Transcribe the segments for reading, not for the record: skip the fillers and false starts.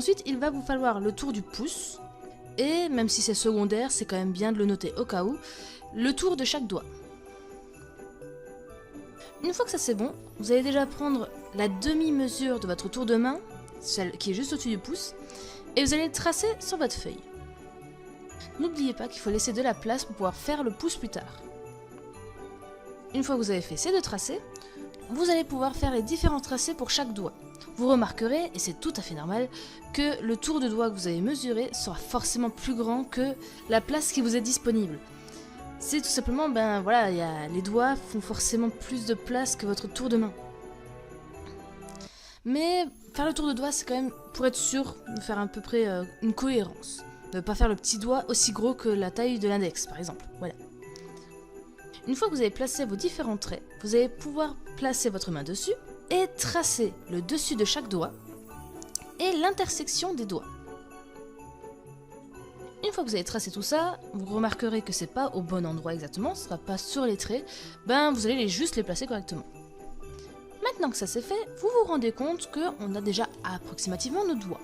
Ensuite, il va vous falloir le tour du pouce, et même si c'est secondaire, c'est quand même bien de le noter au cas où, le tour de chaque doigt. Une fois que ça c'est bon, vous allez déjà prendre la demi-mesure de votre tour de main, celle qui est juste au-dessus du pouce, et vous allez le tracer sur votre feuille. N'oubliez pas qu'il faut laisser de la place pour pouvoir faire le pouce plus tard. Une fois que vous avez fait ces deux tracés, vous allez pouvoir faire les différents tracés pour chaque doigt. Vous remarquerez, et c'est tout à fait normal, que le tour de doigt que vous avez mesuré sera forcément plus grand que la place qui vous est disponible. C'est tout simplement, les doigts font forcément plus de place que votre tour de main. Mais faire le tour de doigt, c'est quand même pour être sûr de faire à peu près une cohérence. De ne pas faire le petit doigt aussi gros que la taille de l'index, par exemple. Voilà. Une fois que vous avez placé vos différents traits, vous allez pouvoir placer votre main dessus et tracer le dessus de chaque doigt et l'intersection des doigts. Une fois que vous avez tracé tout ça, vous remarquerez que c'est pas au bon endroit exactement, ce sera pas sur les traits, vous allez juste les placer correctement. Maintenant que ça c'est fait, vous vous rendez compte qu'on a déjà approximativement nos doigts.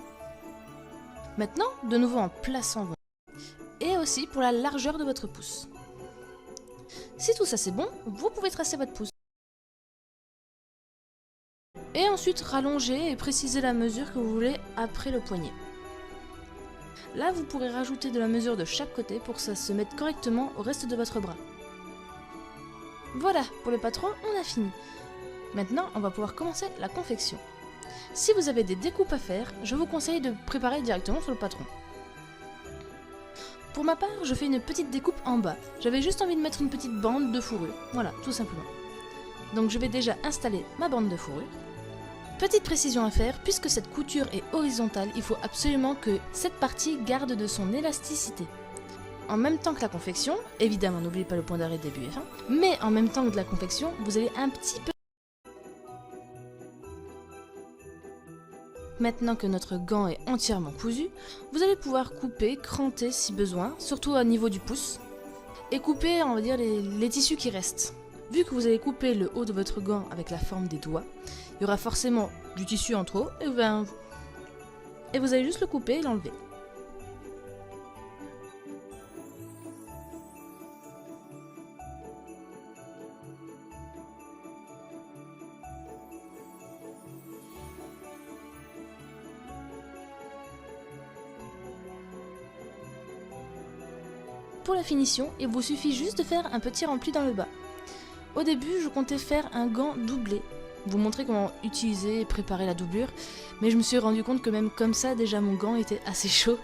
Maintenant, de nouveau en plaçant vos mains, et aussi pour la largeur de votre pouce. Si tout ça c'est bon, vous pouvez tracer votre pouce. Et ensuite rallonger et préciser la mesure que vous voulez après le poignet. Là, vous pourrez rajouter de la mesure de chaque côté pour que ça se mette correctement au reste de votre bras. Voilà, pour le patron, on a fini. Maintenant, on va pouvoir commencer la confection. Si vous avez des découpes à faire, je vous conseille de préparer directement sur le patron. Pour ma part, je fais une petite découpe en bas. J'avais juste envie de mettre une petite bande de fourrure. Voilà, tout simplement. Donc je vais déjà installer ma bande de fourrure. Petite précision à faire, puisque cette couture est horizontale, il faut absolument que cette partie garde de son élasticité. En même temps que la confection, évidemment n'oubliez pas le point d'arrêt début et fin, mais en même temps que la confection, vous allez un petit peu... Maintenant que notre gant est entièrement cousu, vous allez pouvoir couper, cranter si besoin, surtout au niveau du pouce, et couper, on va dire, les tissus qui restent. Vu que vous allez couper le haut de votre gant avec la forme des doigts, il y aura forcément du tissu en trop, et vous allez juste le couper et l'enlever. Pour la finition, il vous suffit juste de faire un petit rempli dans le bas. Au début, je comptais faire un gant doublé, vous montrer comment utiliser et préparer la doublure, mais je me suis rendu compte que même comme ça, déjà mon gant était assez chaud,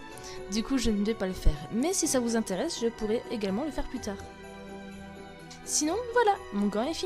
du coup je ne vais pas le faire. Mais si ça vous intéresse, je pourrais également le faire plus tard. Sinon, voilà, mon gant est fini.